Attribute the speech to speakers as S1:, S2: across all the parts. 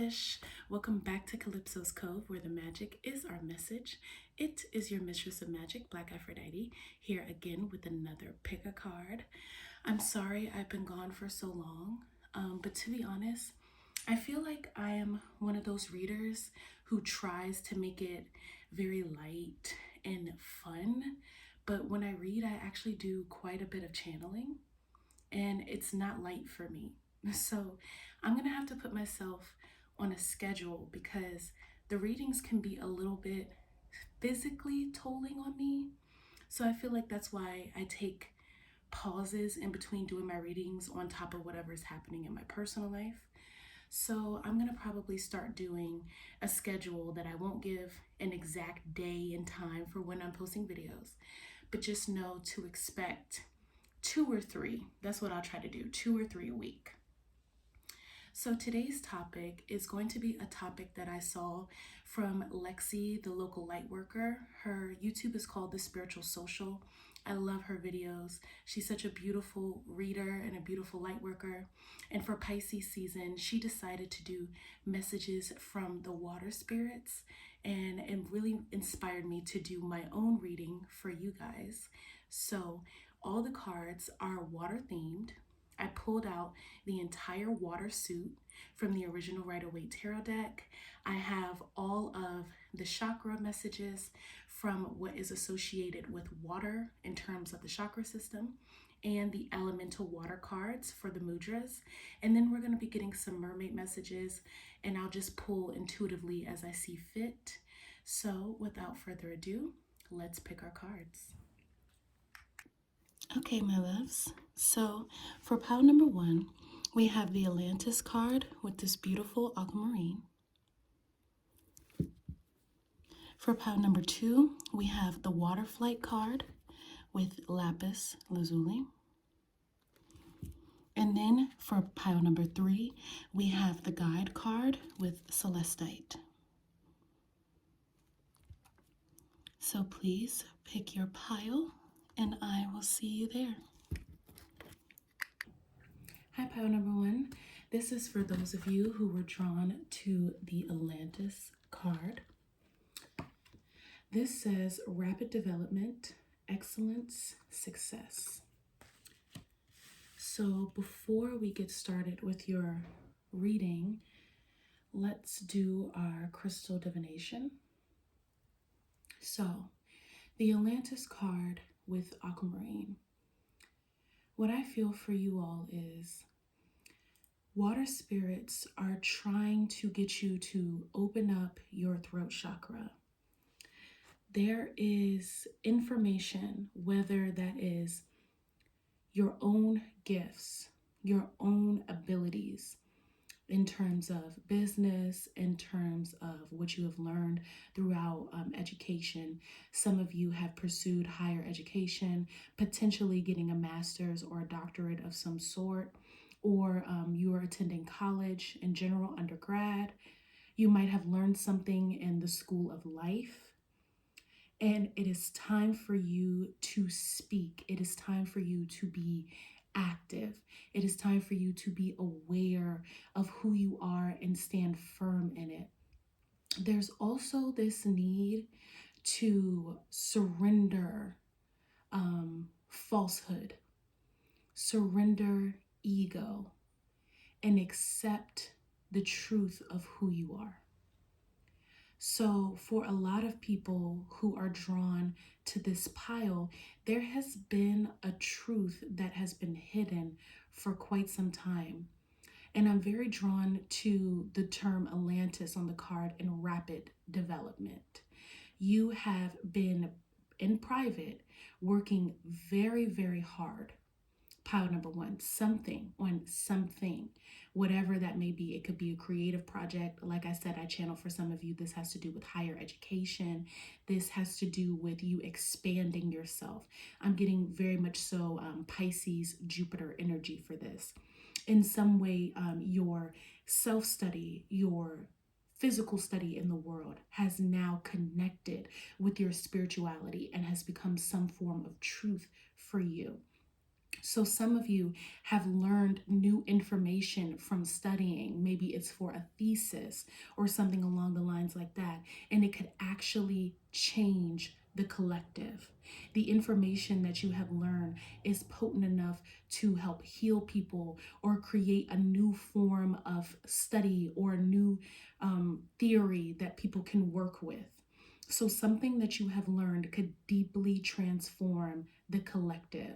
S1: fish. Welcome back to Calypso's Cove, where the magic is our message. It is your mistress of magic, BlkAfroditee, here again with another pick a card. I'm sorry I've been gone for so long, but to be honest, I feel like I am one of those readers who tries to make it very light and fun, but when I read, I actually do quite a bit of channeling, and it's not light for me. So I'm gonna have to put myself on a schedule because the readings can be a little bit physically tolling on me. So I feel like that's why I take pauses in between doing my readings on top of whatever is happening in my personal life. So I'm gonna probably start doing a schedule that I won't give an exact day and time for when I'm posting videos, but just know to expect 2 or 3. That's what I'll try to do, 2 or 3 a week. So today's topic is going to be a topic that I saw from Lexi, the local light worker. Her YouTube is called The Spiritual Social. I love her videos. She's such a beautiful reader and a beautiful light worker. And for Pisces season, she decided to do messages from the water spirits, and it really inspired me to do my own reading for you guys. So all the cards are water themed. I pulled out the entire water suit from the original Rider-Waite Tarot deck. I have all of the chakra messages from what is associated with water in terms of the chakra system, and the elemental water cards for the mudras. And then we're going to be getting some mermaid messages, and I'll just pull intuitively as I see fit. So without further ado, let's pick our cards. Okay, my loves. So for pile number 1, we have the Atlantis card with this beautiful aquamarine. For pile number 2, we have the Water Flight card with lapis lazuli. And then for pile number 3, we have the Guide card with celestite. So please pick your pile, and I will see you there. Hi, pile number 1. This is for those of you who were drawn to the Atlantis card. This says rapid development, excellence, success. So before we get started with your reading, let's do our crystal divination. So the Atlantis card with aquamarine. What I feel for you all is water spirits are trying to get you to open up your throat chakra. There is information, whether that is your own gifts, your own abilities in terms of business, in terms of what you have learned throughout education. Some of you have pursued higher education, potentially getting a master's or a doctorate of some sort, or you are attending college in general, undergrad. You might have learned something in the school of life. And it is time for you to speak. It is time for you to be active. It is time for you to be aware of who you are and stand firm in it. There's also this need to surrender falsehood, surrender ego, and accept the truth of who you are. So for a lot of people who are drawn to this pile, there has been a truth that has been hidden for quite some time. And I'm very drawn to the term Atlantis on the card in rapid development. You have been in private working very, very hard. Pile number 1, something on something, whatever that may be. It could be a creative project. Like I said, I channel for some of you. This has to do with higher education. This has to do with you expanding yourself. I'm getting very much so Pisces, Jupiter energy for this. In some way, your self-study, your physical study in the world has now connected with your spirituality and has become some form of truth for you. So some of you have learned new information from studying. Maybe it's for a thesis or something along the lines like that. And it could actually change the collective. The information that you have learned is potent enough to help heal people or create a new form of study or a new theory that people can work with. So something that you have learned could deeply transform the collective.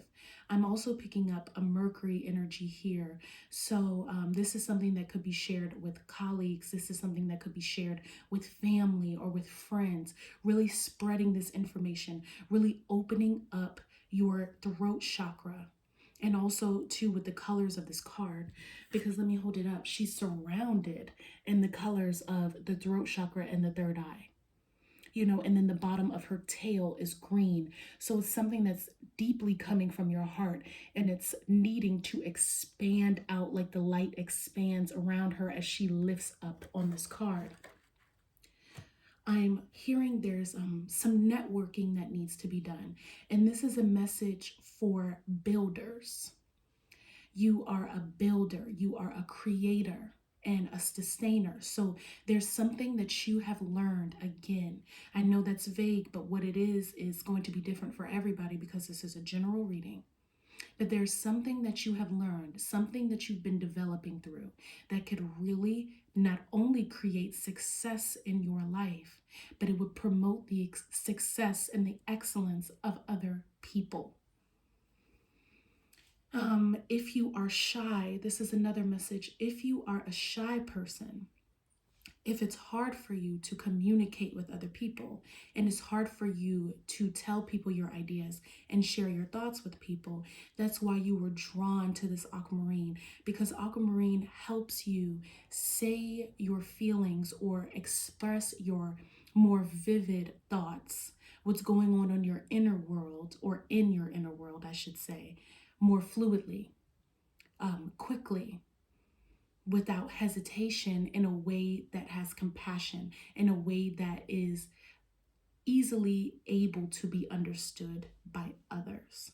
S1: I'm also picking up a Mercury energy here. So this is something that could be shared with colleagues. This is something that could be shared with family or with friends, really spreading this information, really opening up your throat chakra. And also too with the colors of this card, because let me hold it up. She's surrounded in the colors of the throat chakra and the third eye. And then the bottom of her tail is green. So it's something that's deeply coming from your heart, and it's needing to expand out like the light expands around her as she lifts up on this card. I'm hearing there's some networking that needs to be done. And this is a message for builders. You are a builder, you are a creator and a sustainer. So there's something that you have learned. Again, I know that's vague, but what it is going to be different for everybody because this is a general reading. But there's something that you have learned, something that you've been developing through that could really not only create success in your life, but it would promote the success and the excellence of other people. If you are shy, this is another message. If you are a shy person, if it's hard for you to communicate with other people and it's hard for you to tell people your ideas and share your thoughts with people, that's why you were drawn to this aquamarine, because aquamarine helps you say your feelings or express your more vivid thoughts, what's going on in your inner world, or in your inner world, I should say, more fluidly, quickly, without hesitation, in a way that has compassion, in a way that is easily able to be understood by others.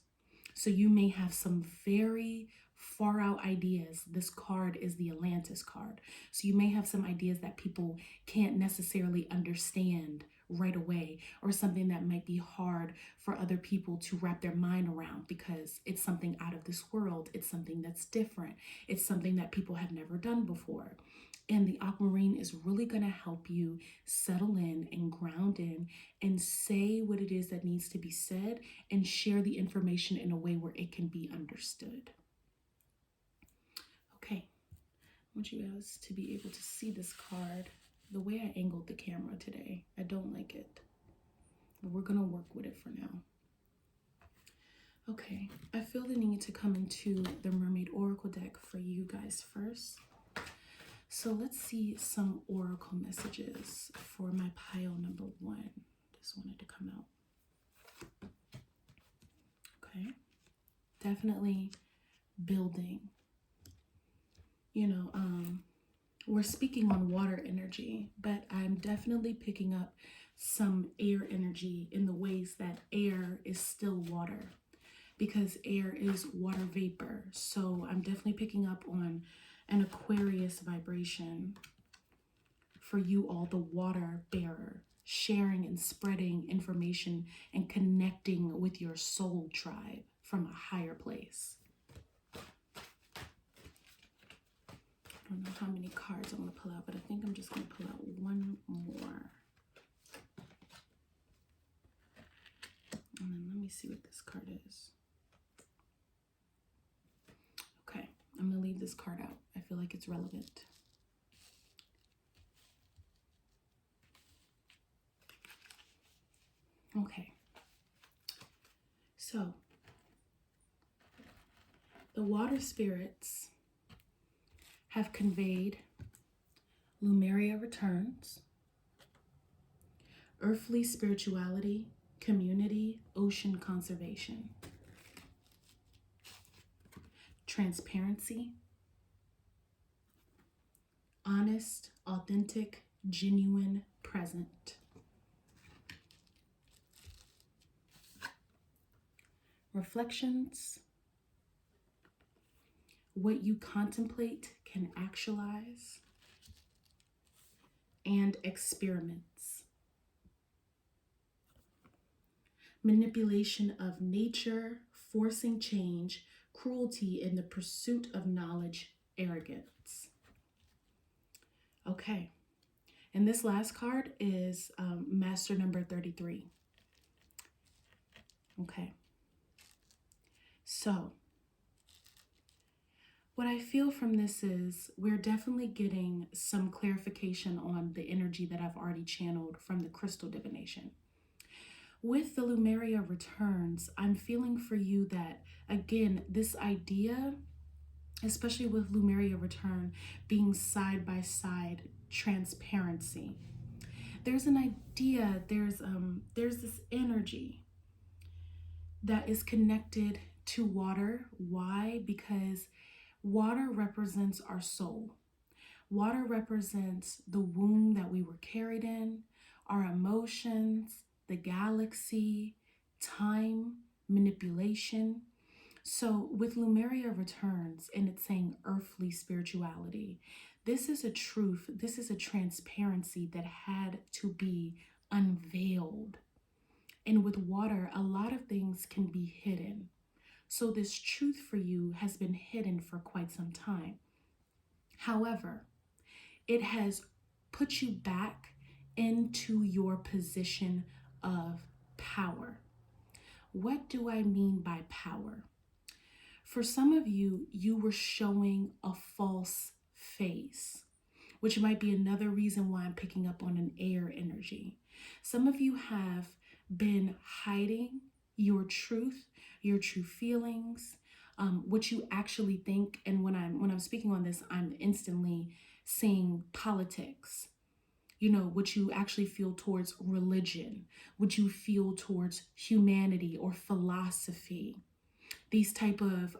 S1: So you may have some very far out ideas. This card is the Atlantis card. So you may have some ideas that people can't necessarily understand right away, or something that might be hard for other people to wrap their mind around because it's something out of this world. It's something that's different. It's something that people have never done before. And the aquamarine is really going to help you settle in and ground in and say what it is that needs to be said and share the information in a way where it can be understood. Okay, I want you guys to be able to see this card the way I angled the camera today. I don't like it, but we're going to work with it for now. Okay, I feel the need to come into the Mermaid Oracle deck for you guys first. So let's see some oracle messages for my pile number 1. Just wanted to come out. Okay, definitely building. We're speaking on water energy, but I'm definitely picking up some air energy in the ways that air is still water, because air is water vapor. So I'm definitely picking up on an Aquarius vibration for you all, the water bearer, sharing and spreading information and connecting with your soul tribe from a higher place. I don't know how many cards I'm going to pull out, but I think I'm just going to pull out one more. And then let me see what this card is. Okay, I'm going to leave this card out. I feel like it's relevant. Okay, so the water spirits have conveyed Lumeria returns, earthly spirituality, community, ocean conservation, transparency, honest, authentic, genuine, present, reflections, what you contemplate can actualize, and experiments. Manipulation of nature, forcing change, cruelty in the pursuit of knowledge, arrogance. Okay, and this last card is Master number 33. Okay, so what I feel from this is we're definitely getting some clarification on the energy that I've already channeled from the crystal divination. With the Lemuria returns, I'm feeling for you that, again, this idea, especially with Lemuria return being side by side transparency, there's an idea, there's this energy that is connected to water. Why? Because water represents our soul. Water represents the womb that we were carried in, our emotions, the galaxy, time, manipulation. So with Lemuria returns and it's saying earthly spirituality, this is a truth, this is a transparency that had to be unveiled. And with water, a lot of things can be hidden. So this truth for you has been hidden for quite some time. However, it has put you back into your position of power. What do I mean by power? For some of you, you were showing a false face, which might be another reason why I'm picking up on an air energy. Some of you have been hiding your true feelings, what you actually think. And when I'm speaking on this, I'm instantly seeing politics. You know, what you actually feel towards religion, what you feel towards humanity or philosophy. These type of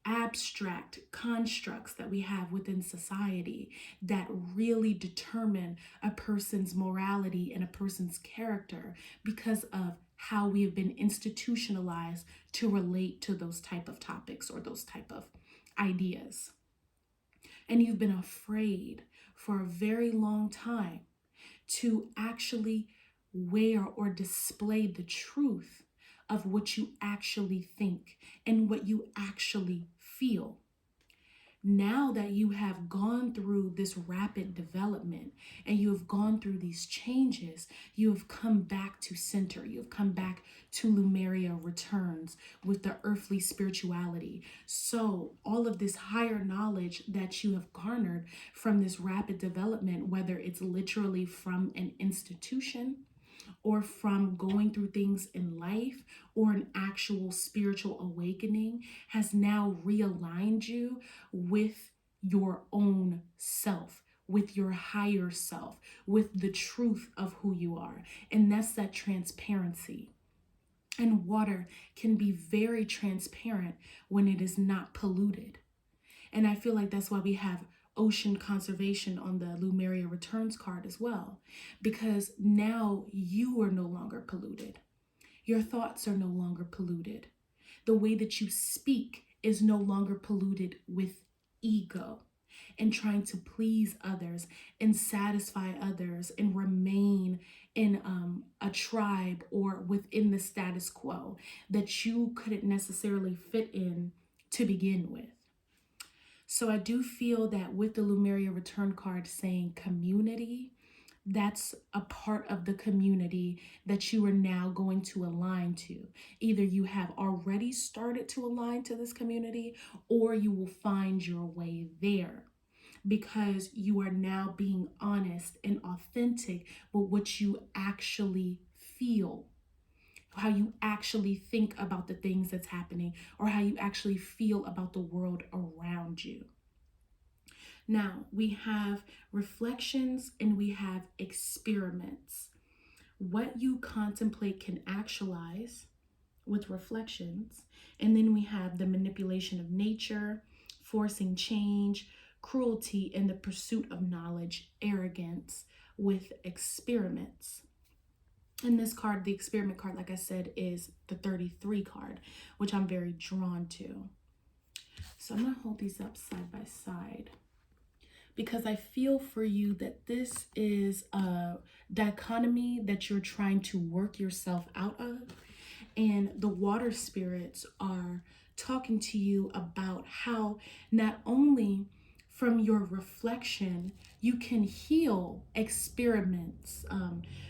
S1: abstract constructs that we have within society that really determine a person's morality and a person's character because of how we have been institutionalized to relate to those type of topics or those type of ideas. And you've been afraid for a very long time to actually wear or display the truth of what you actually think and what you actually feel. Now that you have gone through this rapid development and you have gone through these changes, you have come back to center. You have come back to Lemuria returns with the earthly spirituality. So all of this higher knowledge that you have garnered from this rapid development, whether it's literally from an institution or from going through things in life or an actual spiritual awakening, has now realigned you with your own self, with your higher self, with the truth of who you are. And that's that transparency. And water can be very transparent when it is not polluted. And I feel like that's why we have ocean conservation on the Lemuria returns card as well, because now you are no longer polluted. Your thoughts are no longer polluted. The way that you speak is no longer polluted with ego and trying to please others and satisfy others and remain in a tribe or within the status quo that you couldn't necessarily fit in to begin with. So I do feel that with the Lemuria return card saying community, that's a part of the community that you are now going to align to. Either you have already started to align to this community or you will find your way there because you are now being honest and authentic with what you actually feel, how you actually think about the things that's happening, or how you actually feel about the world around you. Now, we have reflections and we have experiments. What you contemplate can actualize with reflections. And then we have the manipulation of nature, forcing change, cruelty in the pursuit of knowledge, arrogance with experiments. And this card, the experiment card, like I said, is the 33 card, which I'm very drawn to. So I'm going to hold these up side by side because I feel for you that this is a dichotomy that you're trying to work yourself out of. And the water spirits are talking to you about how not only from your reflection you can heal experiments,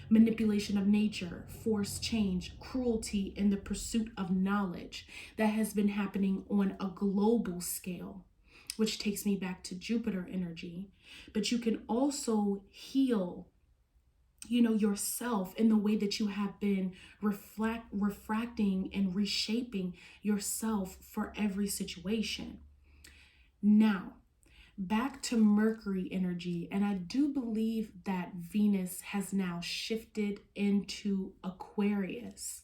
S1: manipulation of nature, forced change, cruelty in the pursuit of knowledge that has been happening on a global scale, which takes me back to Jupiter energy. But you can also heal, you know, yourself in the way that you have been refracting and reshaping yourself for every situation. Now, back to Mercury energy, and I do believe that Venus has now shifted into Aquarius.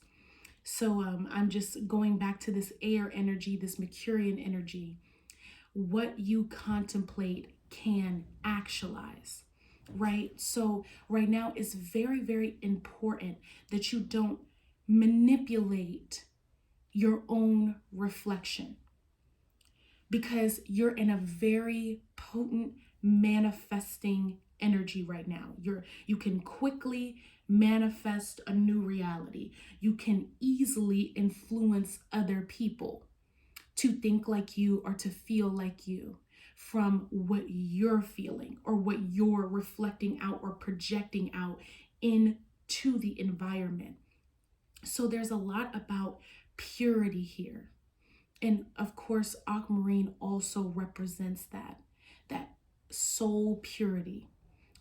S1: So I'm just going back to this air energy, this Mercurian energy. What you contemplate can actualize, right? So right now it's very, very important that you don't manipulate your own reflection, because you're in a very potent manifesting energy right now. You can quickly manifest a new reality. You can easily influence other people to think like you or to feel like you from what you're feeling or what you're reflecting out or projecting out into the environment. So there's a lot about purity here. And of course, aquamarine also represents that soul purity,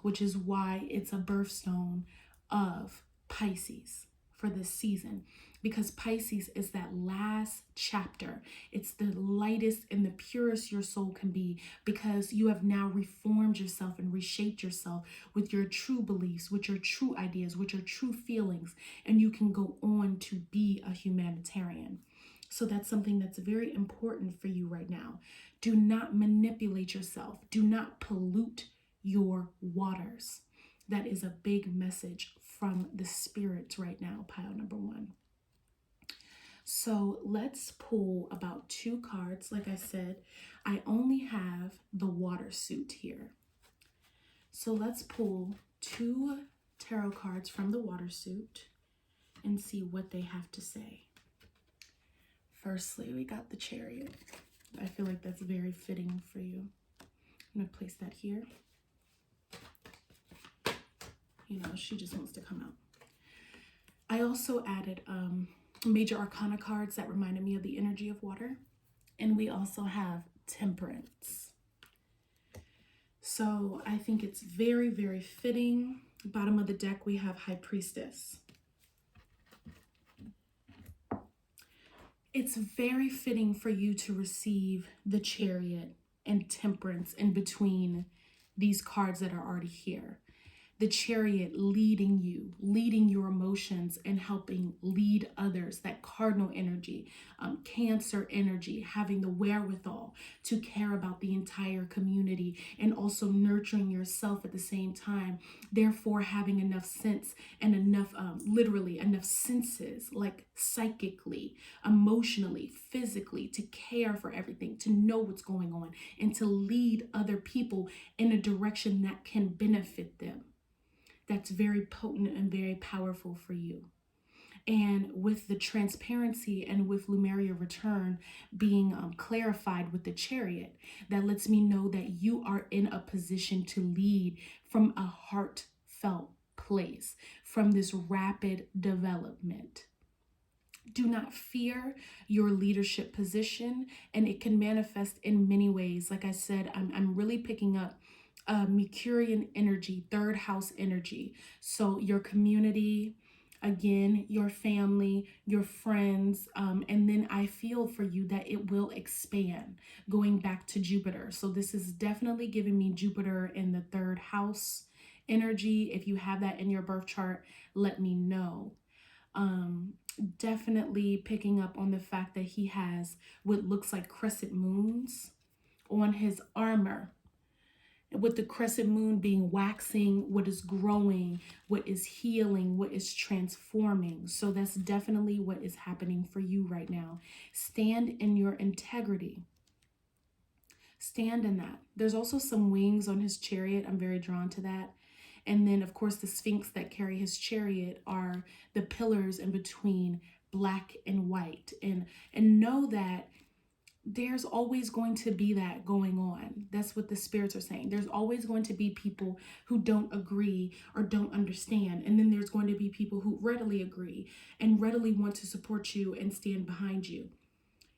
S1: which is why it's a birthstone of Pisces for this season, because Pisces is that last chapter. It's the lightest and the purest your soul can be, because you have now reformed yourself and reshaped yourself with your true beliefs, with your true ideas, with your true feelings, and you can go on to be a humanitarian. So that's something that's very important for you right now. Do not manipulate yourself. Do not pollute your waters. That is a big message from the spirits right now, pile number one. So let's pull about 2 cards. Like I said, I only have the water suit here. So let's pull 2 tarot cards from the water suit and see what they have to say. Firstly, we got the Chariot. I feel like that's very fitting for you. I'm going to place that here. You know, she just wants to come out. I also added major arcana cards that reminded me of the energy of water. And we also have Temperance. So I think it's very, very fitting. Bottom of the deck, we have High Priestess. It's very fitting for you to receive the Chariot and Temperance in between these cards that are already here. The Chariot leading you, leading your emotions and helping lead others, that cardinal energy, Cancer energy, having the wherewithal to care about the entire community and also nurturing yourself at the same time. Therefore, having enough sense and enough, literally enough senses, like psychically, emotionally, physically, to care for everything, to know what's going on and to lead other people in a direction that can benefit them. That's very potent and very powerful for you. And with the transparency and with Lumeria return being clarified with the Chariot, that lets me know that you are in a position to lead from a heartfelt place, from this rapid development. Do not fear your leadership position, and it can manifest in many ways. Like I said, I'm really picking up Mercurian energy, 3rd house energy. So your community, again, your family, your friends, and then I feel for you that it will expand, going back to Jupiter. So this is definitely giving me Jupiter in the 3rd house energy. If you have that in your birth chart, let me know. Definitely picking up on the fact that he has what looks like crescent moons on his armor, with the crescent moon being waxing, what is growing, what is healing, what is transforming. So that's definitely what is happening for you right now. Stand in your integrity. Stand in that. There's also some wings on his chariot. I'm very drawn to that. And then, of course, the sphinx that carry his chariot are the pillars in between black and white. And know that there's always going to be that going on. That's what the spirits are saying. There's always going to be people who don't agree or don't understand. And then there's going to be people who readily agree and readily want to support you and stand behind you.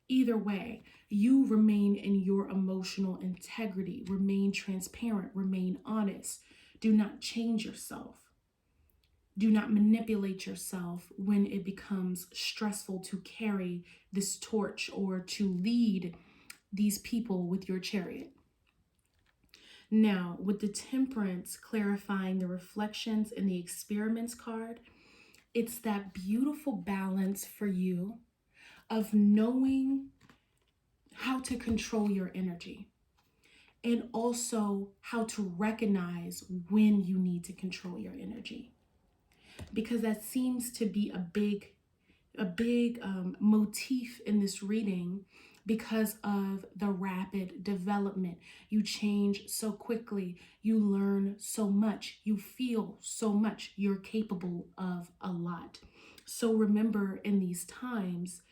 S1: Either way, you remain in your emotional integrity, remain transparent, remain honest. Do not change yourself. Do not manipulate yourself when it becomes stressful to carry this torch or to lead these people with your chariot. Now, with the Temperance clarifying the reflections in the experiments card, it's that beautiful balance for you of knowing how to control your energy and also how to recognize when you need to control your energy. Because that seems to be a big motif in this reading because of the rapid development. You change so quickly, you learn so much, you feel so much, you're capable of a lot. So remember, in these times,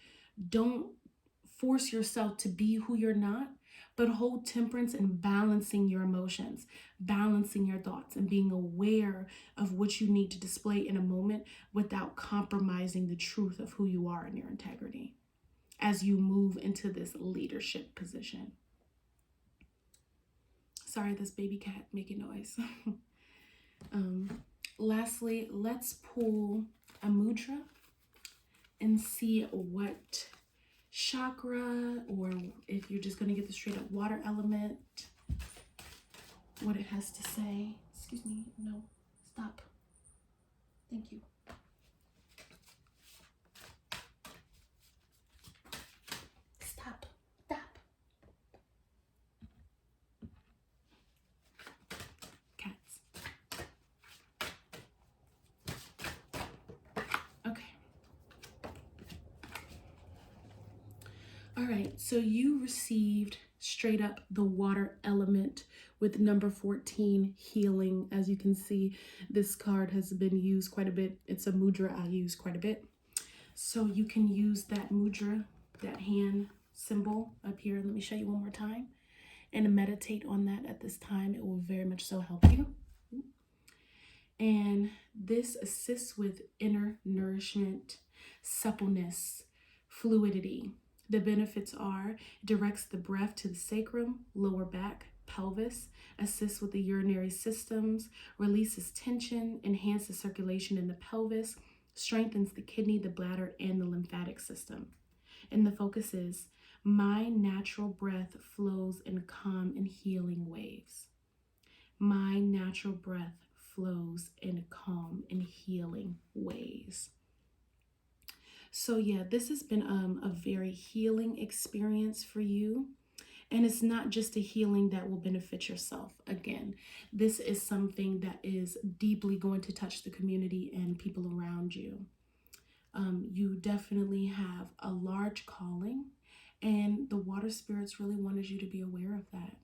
S1: don't force yourself to be who you're not, but hold temperance in balancing your emotions, balancing your thoughts, and being aware of what you need to display in a moment without compromising the truth of who you are and your integrity as you move into this leadership position. Sorry, this baby cat making noise. Lastly, let's pull a mudra and see what chakra, or if you're just going to get the straight up water element, what it has to say. Excuse me, no, stop. Thank you. Stop. Cats. Okay. All right, so you received straight up the water element with number 14, healing. As you can see, this card has been used quite a bit. It's a mudra I use quite a bit. So you can use that mudra, that hand symbol up here. Let me show you one more time. And meditate on that at this time. It will very much so help you. And this assists with inner nourishment, suppleness, fluidity. The benefits are: directs the breath to the sacrum, lower back, pelvis, assists with the urinary systems, releases tension, enhances circulation in the pelvis, strengthens the kidney, the bladder, and the lymphatic system. And the focus is: my natural breath flows in calm and healing waves. My natural breath flows in calm and healing ways. So yeah, this has been a very healing experience for you. And it's not just a healing that will benefit yourself. Again, this is something that is deeply going to touch the community and people around you. You definitely have a large calling, and the water spirits really wanted you to be aware of that.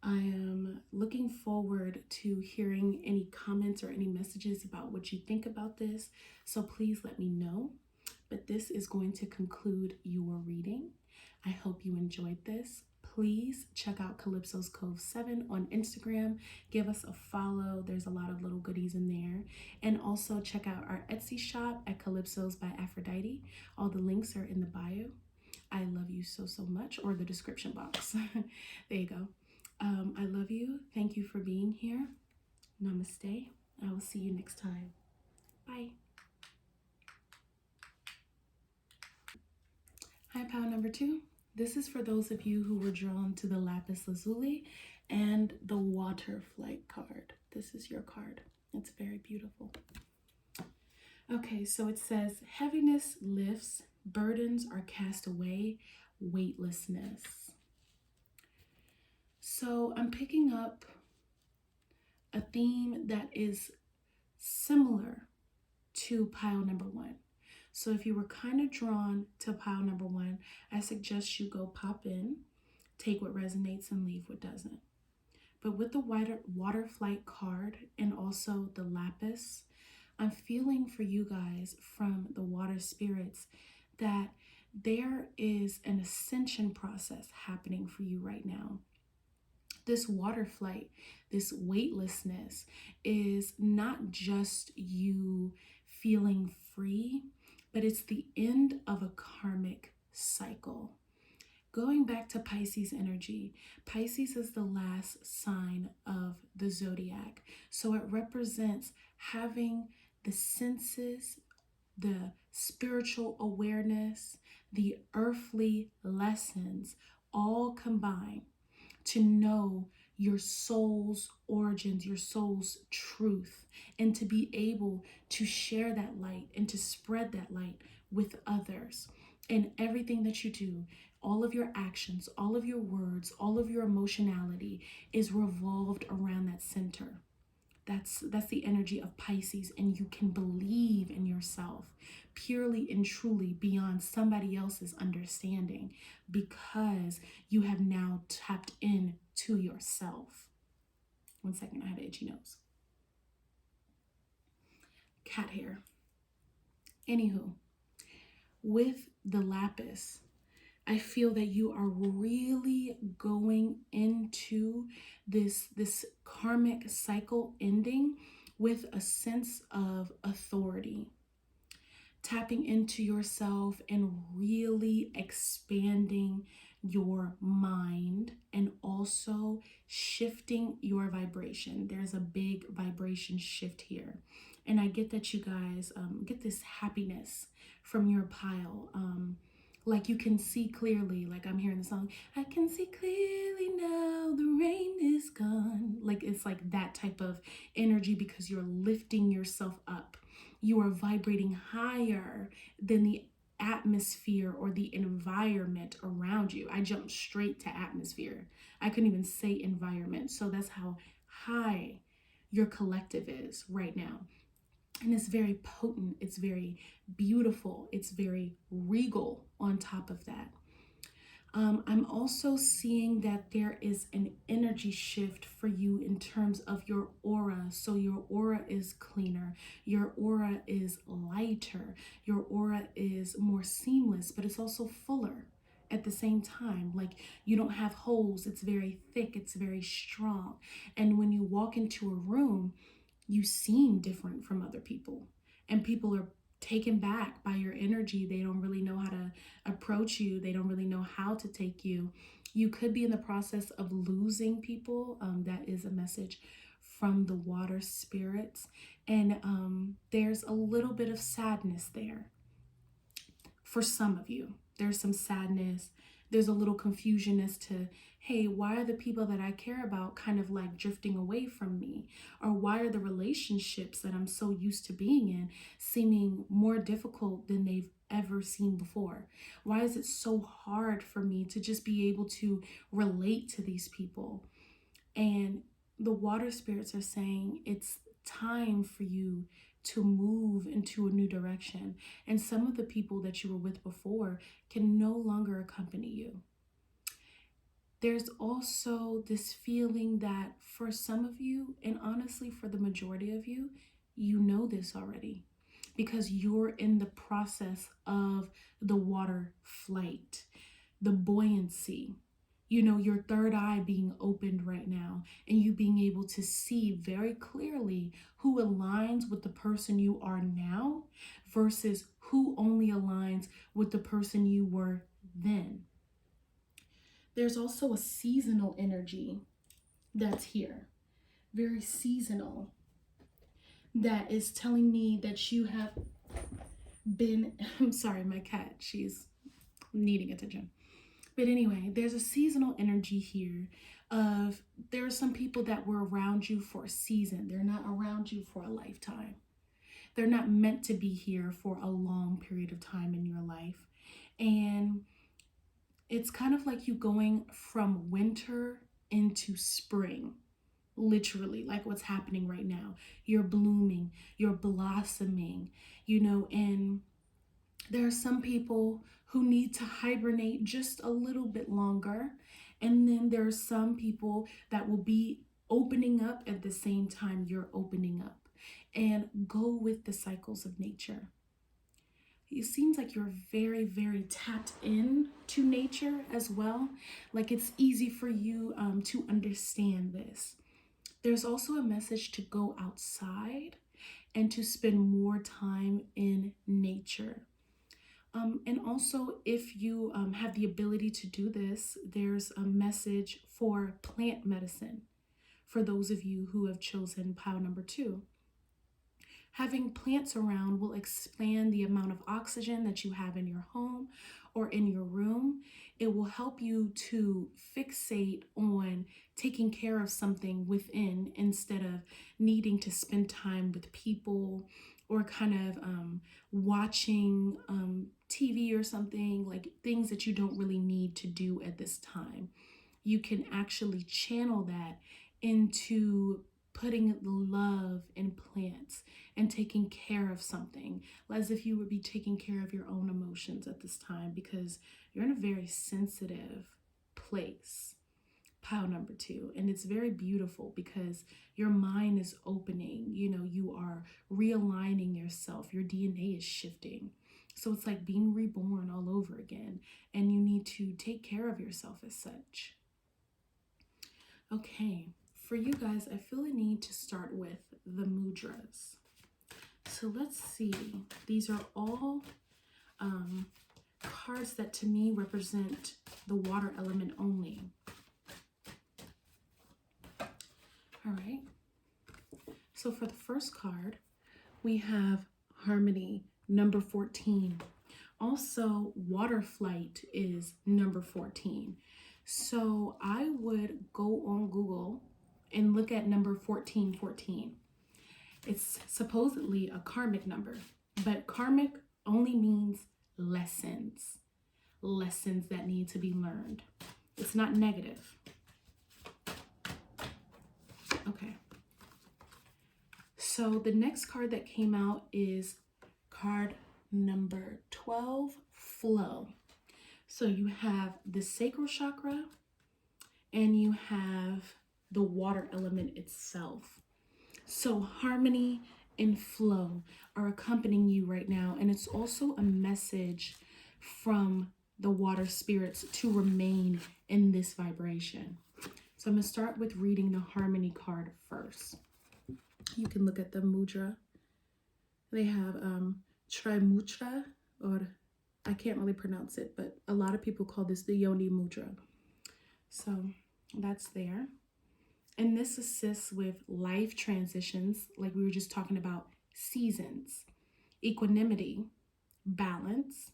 S1: I am looking forward to hearing any comments or any messages about what you think about this. So please let me know. But this is going to conclude your reading. I hope you enjoyed this. Please check out Calypso's Cove 7 on Instagram. Give us a follow. There's a lot of little goodies in there. And also check out our Etsy shop at Calypso's by Aphrodite. All the links are in the bio. I love you so, so much, or the description box. There you go. I love you. Thank you for being here. Namaste. I will see you next time. Bye. Hi, pile number 2. This is for those of you who were drawn to the lapis lazuli and the water flight card. This is your card. It's very beautiful. Okay, so it says, heaviness lifts, burdens are cast away, weightlessness. So I'm picking up a theme that is similar to pile number 1. So if you were kind of drawn to pile number 1, I suggest you go pop in Take what resonates and leave what doesn't. But with the water flight card and also the lapis, I'm feeling for you guys from the water spirits that there is an ascension process happening for you right now. This water flight, this weightlessness is not just you feeling free, but it's the end of a karmic cycle. Going back to Pisces energy, Pisces is the last sign of the zodiac. So it represents having the senses, the spiritual awareness, the earthly lessons all combined to know your soul's origins, your soul's truth, and to be able to share that light and to spread that light with others. And everything that you do, all of your actions, all of your words, all of your emotionality is revolved around that center. That's the energy of Pisces, and you can believe in yourself purely and truly beyond somebody else's understanding because you have now tapped in to yourself. One second, I have an itchy nose. Cat hair. Anywho, with the lapis, I feel that you are really going into this karmic cycle ending with a sense of authority, tapping into yourself and really expanding your mind and also shifting your vibration. There's a big vibration shift here. And I get that you guys get this happiness from your pile. Like you can see clearly, like I'm hearing the song, I can see clearly now, the rain is gone. Like it's like that type of energy because you're lifting yourself up. You are vibrating higher than the atmosphere or the environment around you. I jumped straight to atmosphere. I couldn't even say environment. So that's how high your collective is right now. And it's very potent, it's very beautiful, it's very regal on top of that. I'm also seeing that there is an energy shift for you in terms of your aura. So your aura is cleaner, your aura is lighter, your aura is more seamless, but it's also fuller at the same time. Like you don't have holes, it's very thick, it's very strong. And when you walk into a room, you seem different from other people, and people are taken back by your energy. They don't really know how to approach you. They don't really know how to take you. You could be in the process of losing people. That is a message from the water spirits. And there's a little bit of sadness there for some of you. There's some sadness. There's a little confusion as to, hey, why are the people that I care about kind of like drifting away from me? Or why are the relationships that I'm so used to being in seeming more difficult than they've ever seen before? Why is it so hard for me to just be able to relate to these people? And the water spirits are saying it's time for you to move into a new direction. And some of the people that you were with before can no longer accompany you. There's also this feeling that for some of you, and honestly for the majority of you, you know this already because you're in the process of the water flight, the buoyancy. You know, your third eye being opened right now and you being able to see very clearly who aligns with the person you are now versus who only aligns with the person you were then. There's also a seasonal energy that's here, very seasonal, that is telling me that you have been, I'm sorry, my cat, she's needing attention. But anyway, there's a seasonal energy here of there are some people that were around you for a season. They're not around you for a lifetime. They're not meant to be here for a long period of time in your life. And it's kind of like you going from winter into spring, literally, like what's happening right now. You're blooming, you're blossoming, you know, and there are some people who need to hibernate just a little bit longer And then there are some people that will be opening up at the same time you're opening up. And go with the cycles of nature. It seems like you're very, very tapped in to nature as well. Like it's easy for you to understand this. There's also a message to go outside and to spend more time in nature. And also, if you have the ability to do this, there's a message for plant medicine for those of you who have chosen pile number 2. Having plants around will expand the amount of oxygen that you have in your home or in your room. It will help you to fixate on taking care of something within instead of needing to spend time with people or kind of watching TV or something, like things that you don't really need to do at this time. You can actually channel that into putting the love in plants and taking care of something, as if you would be taking care of your own emotions at this time, because you're in a very sensitive place, pile number 2. And it's very beautiful because your mind is opening, you are realigning yourself, your DNA is shifting. So it's like being reborn all over again, and you need to take care of yourself as such. Okay, for you guys, I feel a need to start with the mudras. So let's see. These are all cards that to me represent the water element only. All right. So for the first card, we have Harmony, number 14. Also, water flight is number 14. So I would go on Google and look at number 1414. It's supposedly a karmic number, but karmic only means lessons that need to be learned. It's not negative. Okay. So the next card that came out is card number 12, Flow. So you have the sacral chakra and you have the water element itself. So harmony and flow are accompanying you right now. And it's also a message from the water spirits to remain in this vibration. So I'm going to start with reading the harmony card first. You can look at the mudra. They have Trimutra, or I can't really pronounce it, but a lot of people call this the Yoni Mudra. So that's there. And this assists with life transitions, like we were just talking about, seasons, equanimity, balance.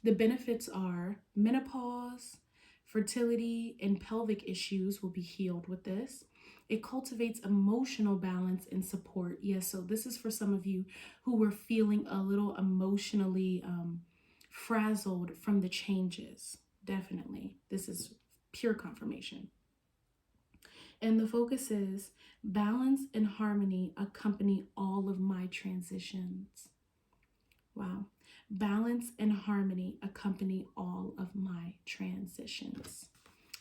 S1: The benefits are menopause, fertility, and pelvic issues will be healed with this. It cultivates emotional balance and support. Yes, so this is for some of you who were feeling a little emotionally frazzled from the changes. Definitely. This is pure confirmation. And the focus is balance and harmony accompany all of my transitions. Wow. Balance and harmony accompany all of my transitions.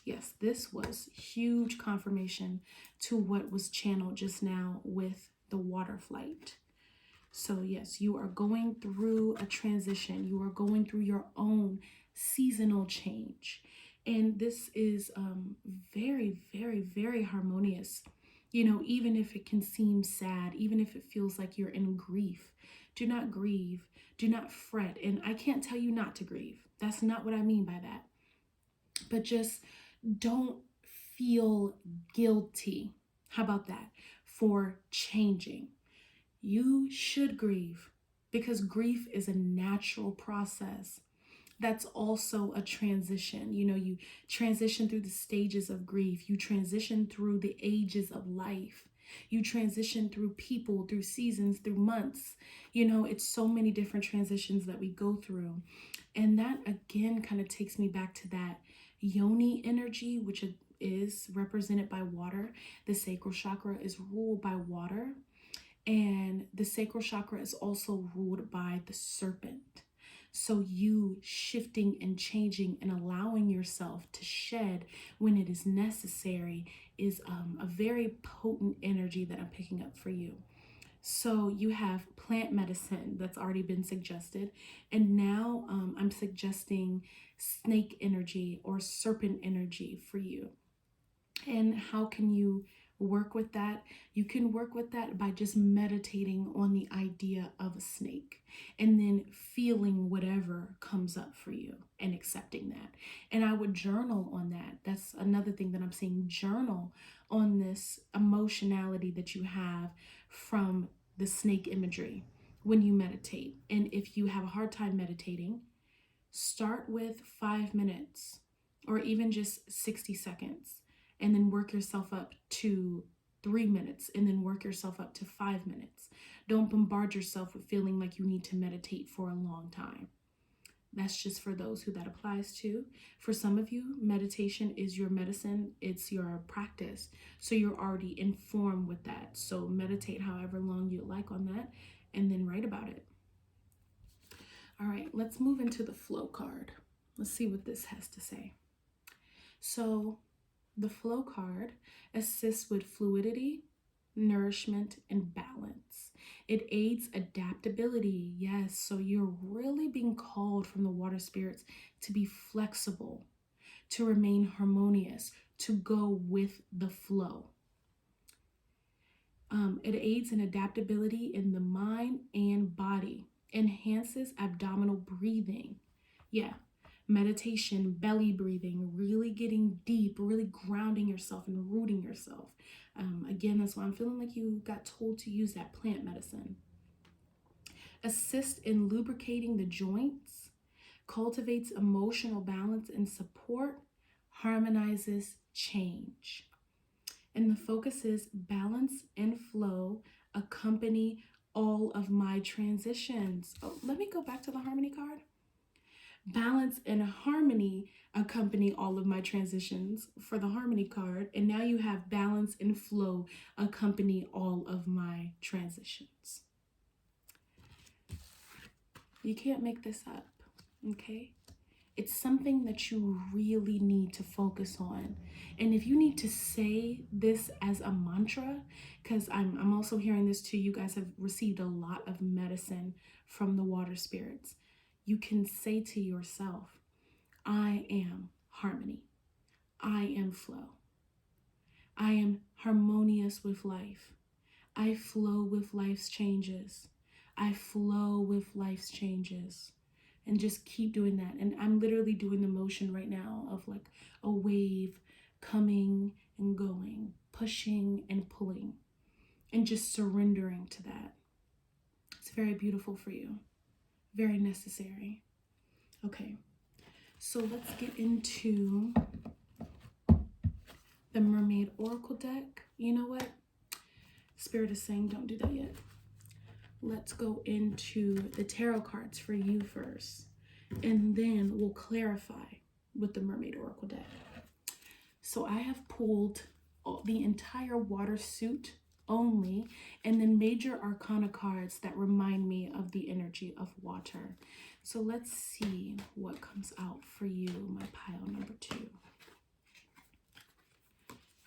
S1: Yes, this was huge confirmation to what was channeled just now with the water flight. So yes, you are going through a transition. You are going through your own seasonal change. And this is very, very, very harmonious. Even if it can seem sad, even if it feels like you're in grief, do not grieve, do not fret. And I can't tell you not to grieve. That's not what I mean by that. But just don't feel guilty. How about that? For changing. You should grieve because grief is a natural process. That's also a transition. You transition through the stages of grief. You transition through the ages of life. You transition through people, through seasons, through months. It's so many different transitions that we go through. And that again kind of takes me back to that yoni energy, which is represented by water. The sacral chakra is ruled by water. And the sacral chakra is also ruled by the serpent. So you shifting and changing and allowing yourself to shed when it is necessary is a very potent energy that I'm picking up for you. So you have plant medicine that's already been suggested. And now I'm suggesting snake energy or serpent energy for you. And how can you work with that? You can work with that by just meditating on the idea of a snake and then feeling whatever comes up for you and accepting that. And I would journal on that. That's another thing that I'm saying. Journal on this emotionality that you have from the snake imagery when you meditate. And if you have a hard time meditating, start with 5 minutes or even just 60 seconds, and then work yourself up to 3 minutes, and then work yourself up to 5 minutes. Don't bombard yourself with feeling like you need to meditate for a long time. That's just for those who that applies to. For some of you, meditation is your medicine. It's your practice. So you're already informed with that. So meditate however long you like on that, and then write about it. All right, let's move into the flow card. Let's see what this has to say. So the flow card assists with fluidity, nourishment, and balance. It aids adaptability. Yes, so you're really being called from the water spirits to be flexible, to remain harmonious, to go with the flow. It aids in adaptability in the mind and body, enhances abdominal breathing. Yeah. Meditation, belly breathing, really getting deep, really grounding yourself and rooting yourself. Again, that's why I'm feeling like you got told to use that plant medicine. Assist in lubricating the joints, cultivates emotional balance and support, harmonizes change. And the focus is balance and flow accompany all of my transitions. Oh, let me go back to the harmony card. Balance and harmony accompany all of my transitions for the harmony card. And now you have balance and flow accompany all of my transitions. You can't make this up, okay? It's something that you really need to focus on. And if you need to say this as a mantra, because I'm also hearing this too, you guys have received a lot of medicine from the water spirits. You can say to yourself, I am harmony. I am flow. I am harmonious with life. I flow with life's changes. I flow with life's changes. And just keep doing that. And I'm literally doing the motion right now of like a wave coming and going, pushing and pulling, and just surrendering to that. It's very beautiful for you. Very necessary. Okay, so let's get into the Mermaid Oracle deck. You know what? Spirit is saying don't do that yet. Let's go into the tarot cards for you first, and then we'll clarify with the Mermaid Oracle deck. So I have pulled the entire water suit only, and then major arcana cards that remind me of the energy of water. So let's see what comes out for you, my pile number 2.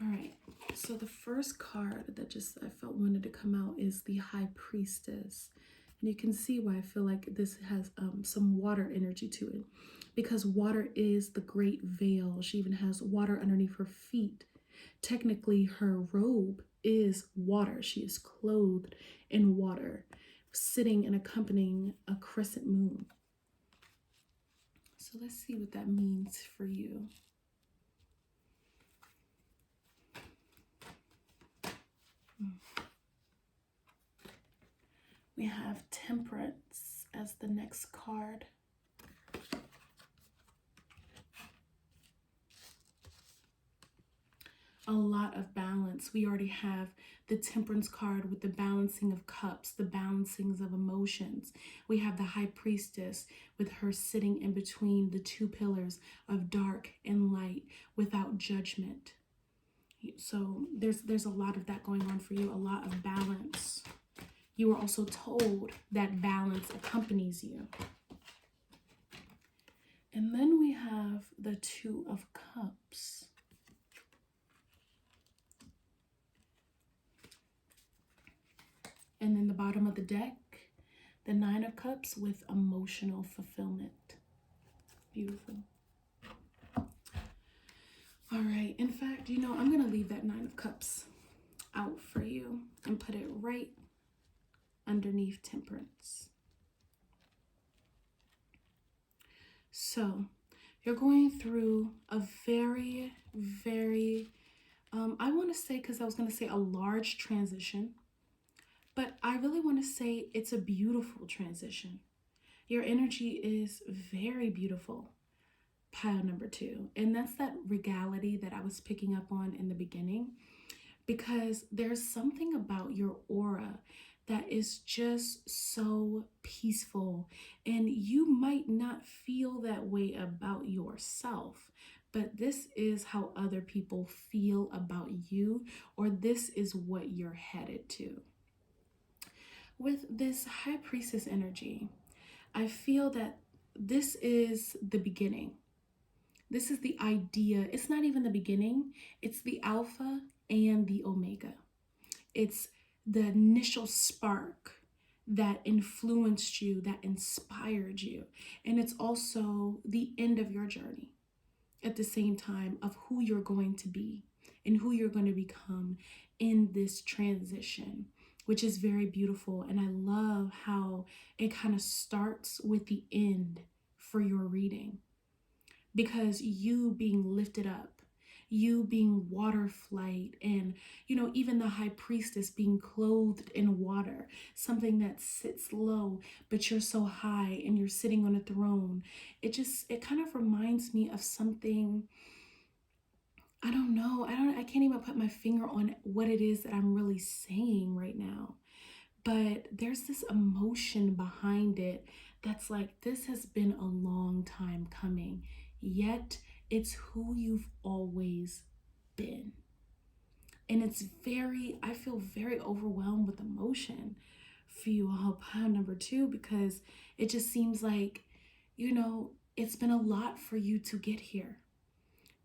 S1: All right, so the first card that I felt wanted to come out is the High Priestess. And you can see why I feel like this has some water energy to it, because water is the great veil. She even has water underneath her feet. Technically, her robe is water. She is clothed in water, sitting and accompanying a crescent moon. So let's see what that means for you. We have Temperance as the next card. A lot of balance. We already have the Temperance card with the balancing of cups, the balancings of emotions. We have the High Priestess with her sitting in between the two pillars of dark and light without judgment. So there's a lot of that going on for you, a lot of balance. You were also told that balance accompanies you. And then we have the Two of Cups. And then the bottom of the deck, the Nine of Cups with emotional fulfillment. Beautiful. All right. In fact, you know, I'm going to leave that Nine of Cups out for you and put it right underneath Temperance. So you're going through a very, very, I want to say, because I was going to say a large transition, but I really want to say it's a beautiful transition. Your energy is very beautiful, pile number 2. And that's that regality that I was picking up on in the beginning, because there's something about your aura that is just so peaceful, and you might not feel that way about yourself, but this is how other people feel about you, or this is what you're headed to. With this High Priestess energy, I feel that this is the beginning. This is the idea. It's not even the beginning. It's the Alpha and the Omega. It's the initial spark that influenced you, that inspired you. And it's also the end of your journey at the same time of who you're going to be and who you're going to become in this transition, which is very beautiful. And I love how it kind of starts with the end for your reading, because you being lifted up, you being water flight, and you know, even the High Priestess being clothed in water, something that sits low but you're so high and you're sitting on a throne. It kind of reminds me of something. I don't know, I can't even put my finger on what it is that I'm really saying right now, but there's this emotion behind it that's like, this has been a long time coming, yet it's who you've always been. And I feel very overwhelmed with emotion for you all, pile number 2, because it just seems like, you know, it's been a lot for you to get here.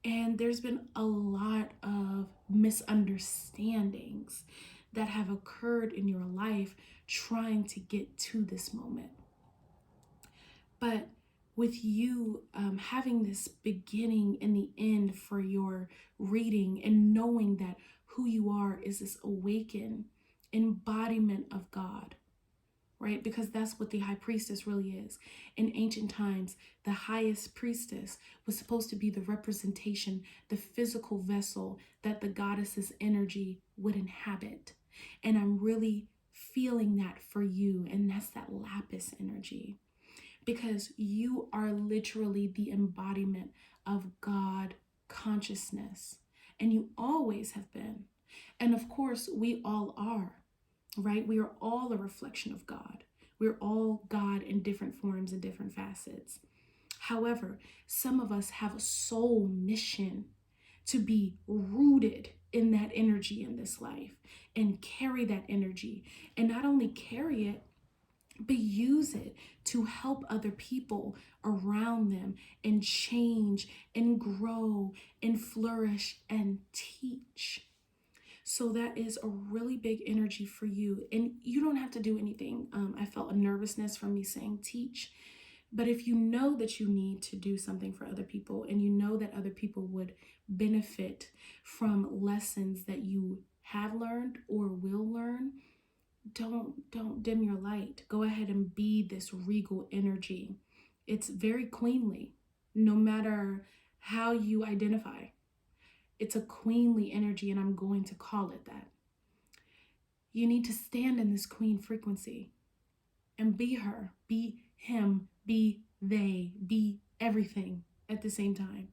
S1: And there's been a lot of misunderstandings that have occurred in your life trying to get to this moment. But with you having this beginning and the end for your reading, and knowing that who you are is this awakened embodiment of God, right? Because that's what the High Priestess really is. In ancient times, the highest priestess was supposed to be the representation, the physical vessel that the goddess's energy would inhabit. And I'm really feeling that for you, and that's that lapis energy. Because you are literally the embodiment of God consciousness. And you always have been. And of course, we all are, right? We are all a reflection of God. We're all God in different forms and different facets. However, some of us have a soul mission to be rooted in that energy in this life and carry that energy. And not only carry it, but use it to help other people around them and change and grow and flourish and teach. So that is a really big energy for you. And you don't have to do anything. I felt a nervousness from me saying teach. But if you know that you need to do something for other people, and you know that other people would benefit from lessons that you have learned or will learn, don't dim your light. Go ahead and be this regal energy. It's very queenly, no matter how you identify. It's a queenly energy, and I'm going to call it that. You need to stand in this queen frequency and be her, be him, be they, be everything at the same time.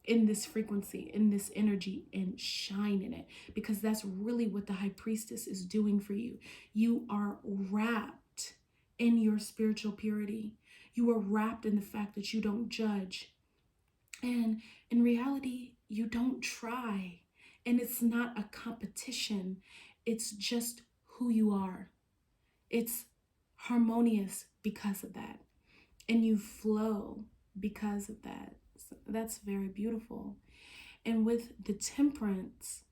S1: In this frequency, in this energy, and shine in it, because that's really what the High Priestess is doing for you. You are wrapped in your spiritual purity. You are wrapped in the fact that you don't judge. And in reality, you don't try. And it's not a competition. It's just who you are. It's harmonious because of that. And you flow because of that. So that's very beautiful. And with the Temperance,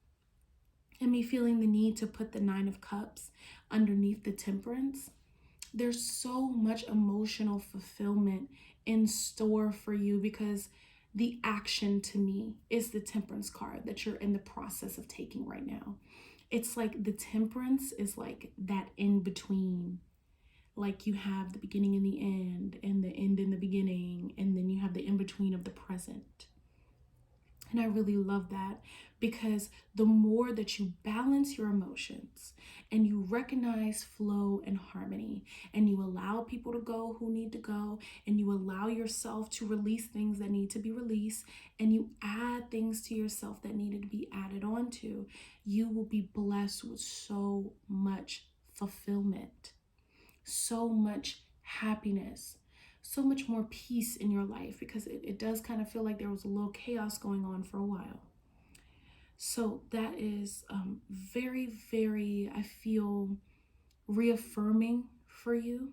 S1: and me feeling the need to put the Nine of Cups underneath the Temperance, there's so much emotional fulfillment in store for you, because the action to me is the Temperance card that you're in the process of taking right now. It's like the Temperance is like that in between. Like you have the beginning and the end in the beginning, and then you have the in between of the present. And I really love that, because the more that you balance your emotions and you recognize flow and harmony, and you allow people to go who need to go, and you allow yourself to release things that need to be released, and you add things to yourself that needed to be added on to, you will be blessed with so much fulfillment, so much happiness, so much more peace in your life, because it does kind of feel like there was a little chaos going on for a while. So that is very, very, I feel, reaffirming for you,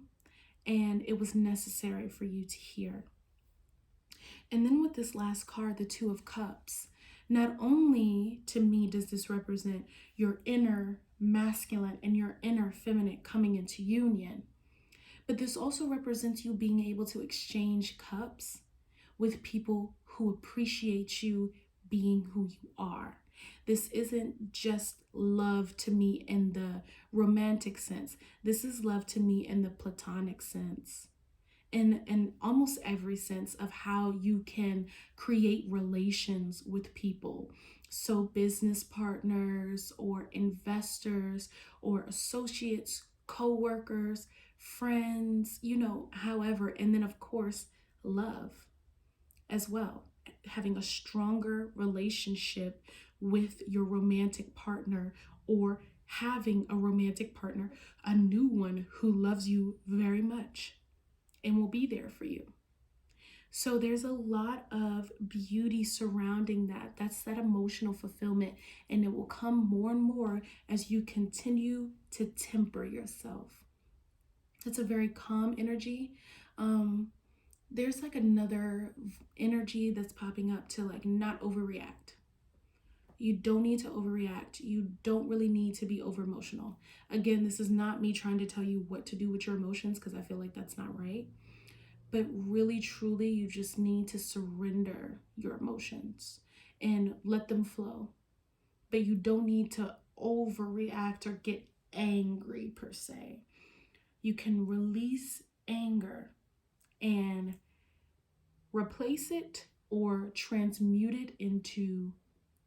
S1: and it was necessary for you to hear. And then with this last card, the Two of Cups, not only to me does this represent your inner masculine and your inner feminine coming into union, but this also represents you being able to exchange cups with people who appreciate you being who you are. This isn't just love to me in the romantic sense. This is love to me in the platonic sense. In almost every sense of how you can create relations with people. So business partners or investors or associates, co-workers, friends, however. And then of course, love as well. Having a stronger relationship with your romantic partner, or having a romantic partner, a new one who loves you very much and will be there for you. So there's a lot of beauty surrounding that. That's that emotional fulfillment, and it will come more and more as you continue to temper yourself. It's a very calm energy. There's like another energy that's popping up to like not overreact. You don't need to overreact. You don't really need to be over emotional. Again, this is not me trying to tell you what to do with your emotions, because I feel like that's not right. But really, truly, you just need to surrender your emotions and let them flow. But you don't need to overreact or get angry per se. You can release anger and replace it or transmute it into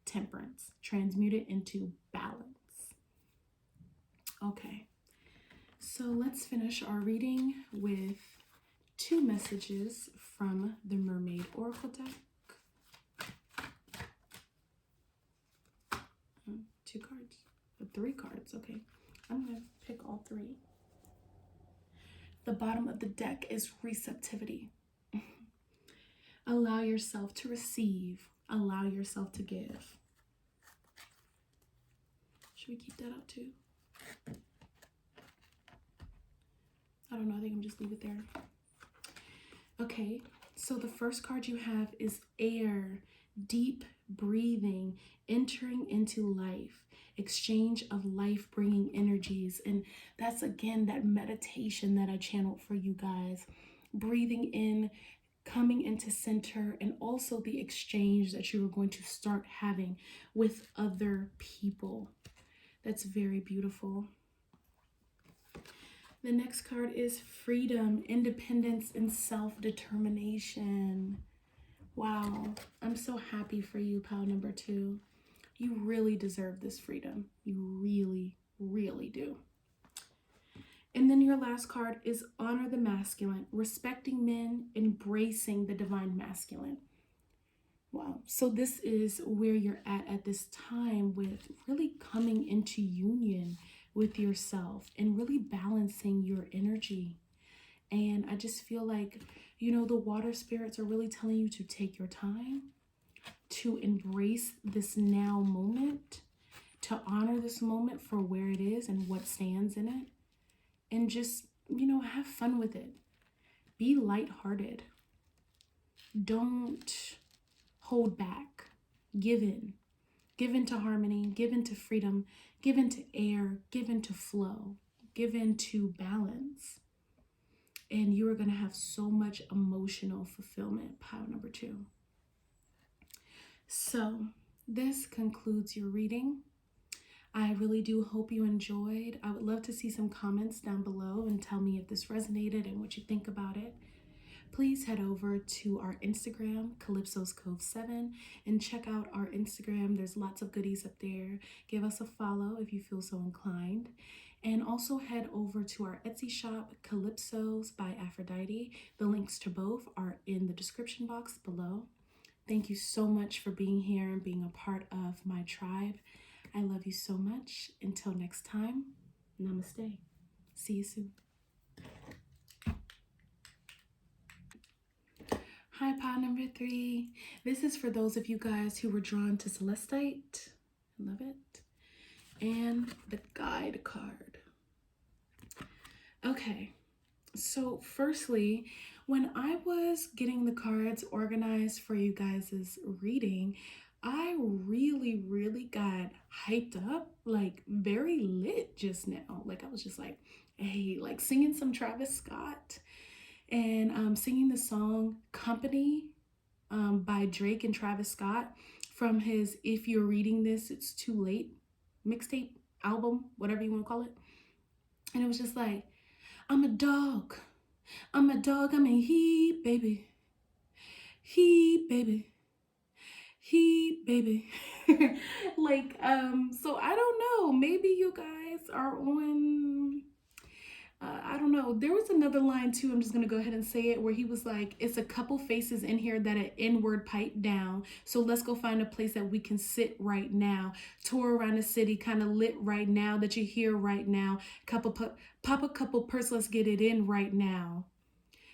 S1: temperance, transmute it into balance. Okay, so let's finish our reading with 2 messages from the Mermaid Oracle deck. 2 cards, 3 cards. Okay, I'm gonna pick all 3. The bottom of the deck is receptivity. Allow yourself to receive. Allow yourself to give. Should we keep that out too? I don't know. I think I'm just leave it there. Okay, so the first card you have is air, deep breathing, entering into life, exchange of life-bringing energies. And that's, again, that meditation that I channeled for you guys. Breathing in, coming into center, and also the exchange that you are going to start having with other people. That's very beautiful. The next card is freedom, independence, and self-determination. Wow, I'm so happy for you, pile number 2. You really deserve this freedom. You really, really do. And then your last card is honor the masculine, respecting men, embracing the divine masculine. Wow, so this is where you're at this time, with really coming into union with yourself and really balancing your energy. And I just feel like, the water spirits are really telling you to take your time, to embrace this now moment, to honor this moment for where it is and what stands in it, and just, have fun with it. Be lighthearted. Don't hold back. Give in. Give into harmony, give into freedom, give into air, give into flow, give into balance. And you are going to have so much emotional fulfillment. Pile number 2. So this concludes your reading. I really do hope you enjoyed. I would love to see some comments down below and tell me if this resonated and what you think about it. Please head over to our Instagram, Calypso's Cove 7, and check out our Instagram. There's lots of goodies up there. Give us a follow if you feel so inclined. And also head over to our Etsy shop, Calypso's by Aphrodite. The links to both are in the description box below. Thank you so much for being here and being a part of my tribe. I love you so much. Until next time, namaste. See you soon. Hi, pile number 3. This is for those of you guys who were drawn to Celestite. Love it. And the guide card. Okay, so firstly, when I was getting the cards organized for you guys' reading, I really got hyped up, like very lit just now. Like I was just like, hey, like singing some Travis Scott. And singing the song Company by Drake and Travis Scott from his If You're Reading This, It's Too Late mixtape, album, whatever you want to call it. And it was just like, I'm a dog, I'm a he, baby, he, baby. Like, so I don't know, maybe you guys are on... I don't know. There was another line too. I'm just going to go ahead and say it, where he was like, it's a couple faces in here that are inward pipe down. So let's go find a place that we can sit right now. Tour around the city, kind of lit right now, that you're here right now. Pop a couple perks, let's get it in right now.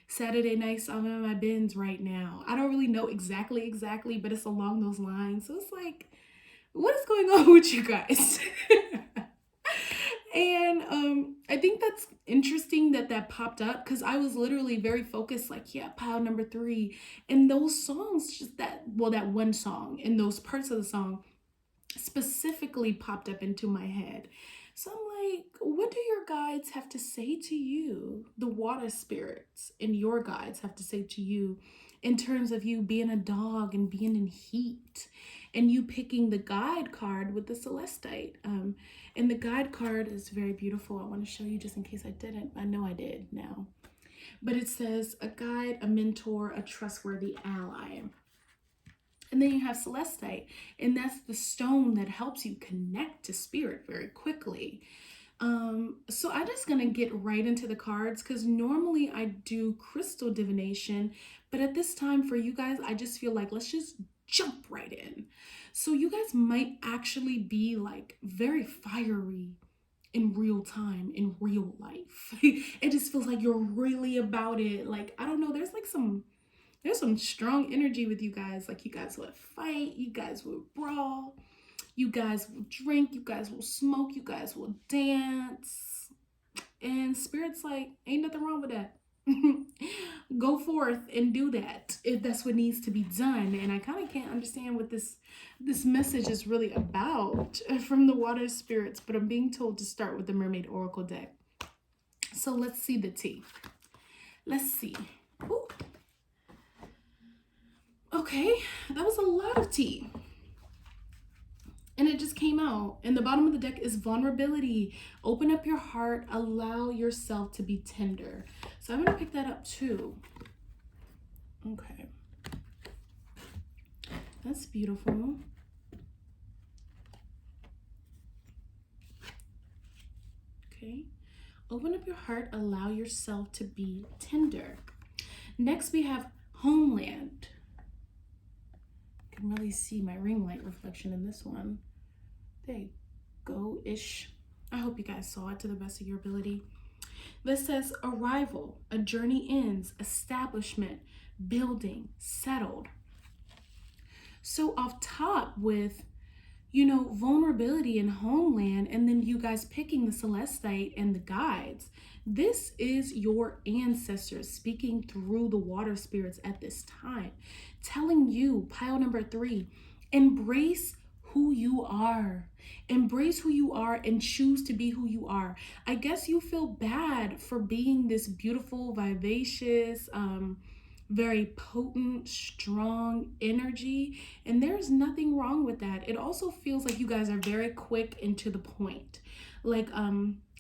S1: Saturday nights, I'm in my bins right now. I don't really know exactly, but it's along those lines. So it's like, what is going on with you guys? And I think that's interesting that popped up, because I was literally very focused, like, yeah, pile number 3. And those songs, just that one song and those parts of the song specifically popped up into my head. So I'm like, what do your guides have to say to you? The water spirits and your guides have to say to you in terms of you being a dog and being in heat, and you picking the guide card with the Celestite. And the guide card is very beautiful. I want to show you just in case I didn't. I know I did now. But it says a guide, a mentor, a trustworthy ally. And then you have Celestite, and that's the stone that helps you connect to spirit very quickly. So I'm just gonna get right into the cards, because normally I do crystal divination, but at this time for you guys, I just feel like let's just jump right in. So you guys might actually be like very fiery in real time, in real life. It just feels like you're really about it. Like, I don't know, there's some strong energy with you guys. Like, you guys will fight, you guys will brawl, you guys will drink, you guys will smoke, you guys will dance. And Spirit's like, ain't nothing wrong with that. Go forth and do that if that's what needs to be done. And I kind of can't understand what this message is really about from the water spirits, but I'm being told to start with the Mermaid Oracle deck. So let's see the tea. Let's see. Ooh. Okay, that was a lot of tea. And it just came out. And the bottom of the deck is vulnerability. Open up your heart. Allow yourself to be tender. So I'm going to pick that up too. Okay. That's beautiful. Okay. Open up your heart. Allow yourself to be tender. Next, we have homeland. I can really see my ring light reflection in this one. There you go-ish. I hope you guys saw it to the best of your ability. This says arrival, a journey ends, establishment, building, settled. So off top with, vulnerability and homeland, and then you guys picking the celestite and the guides. This is your ancestors speaking through the water spirits at this time, telling you, pile number 3, embrace who you are. Embrace who you are and choose to be who you are. I guess you feel bad for being this beautiful, vivacious, very potent, strong energy, and there's nothing wrong with that. It also feels like you guys are very quick and to the point. Like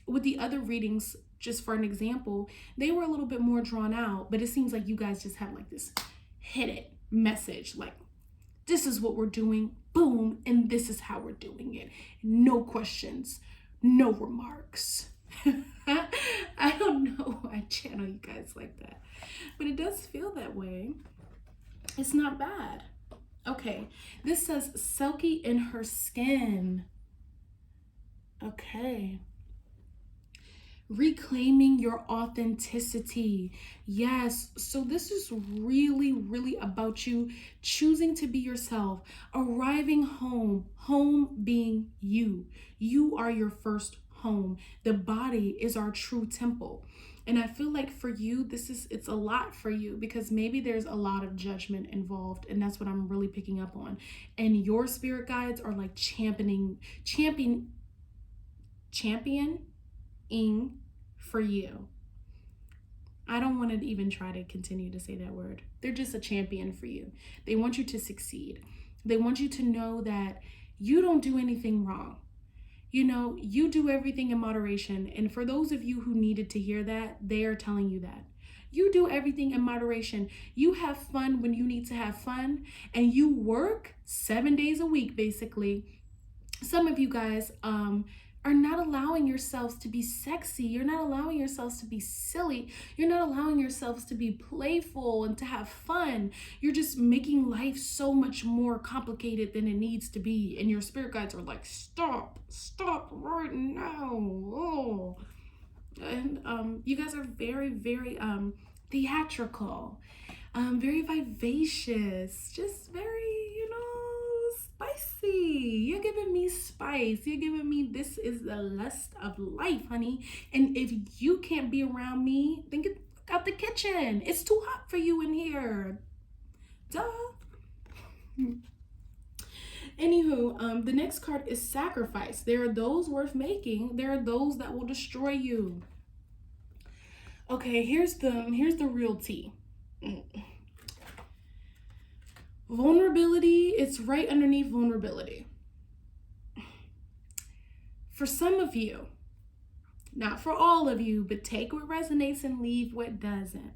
S1: with the other readings, just for an example, they were a little bit more drawn out, but it seems like you guys just have like this hit it message, like this is what we're doing, boom, and this is how we're doing it. No questions, no remarks. I don't know why I channel you guys like that, but it does feel that way. It's not bad. Okay, this says silky in her skin. Okay. Reclaiming your authenticity. Yes, so this is really, really about you choosing to be yourself, arriving home, home being you. You are your first home. The body is our true temple. And I feel like for you, it's a lot for you because maybe there's a lot of judgment involved, and that's what I'm really picking up on. And your spirit guides are like championing for you. I don't want to even try to continue to say that word. They're just a champion for you. They want you to succeed. They want you to know that you don't do anything wrong. You do everything in moderation. And for those of you who needed to hear that, they are telling you that. You do everything in moderation. You have fun when you need to have fun, and you work 7 days a week, basically. Some of you guys are not allowing yourselves to be sexy. You're not allowing yourselves to be silly. You're not allowing yourselves to be playful and to have fun. You're just making life so much more complicated than it needs to be. And your spirit guides are like, stop right now. Oh. And you guys are very, very theatrical, very vivacious, just very, spicy. You're giving me spice. You're giving me, this is the lust of life, honey. And if you can't be around me, then get out the kitchen. It's too hot for you in here. Duh. Anywho, the next card is sacrifice. There are those worth making. There are those that will destroy you. Okay, here's the real tea. Vulnerability, it's right underneath vulnerability. For some of you, not for all of you, but take what resonates and leave what doesn't.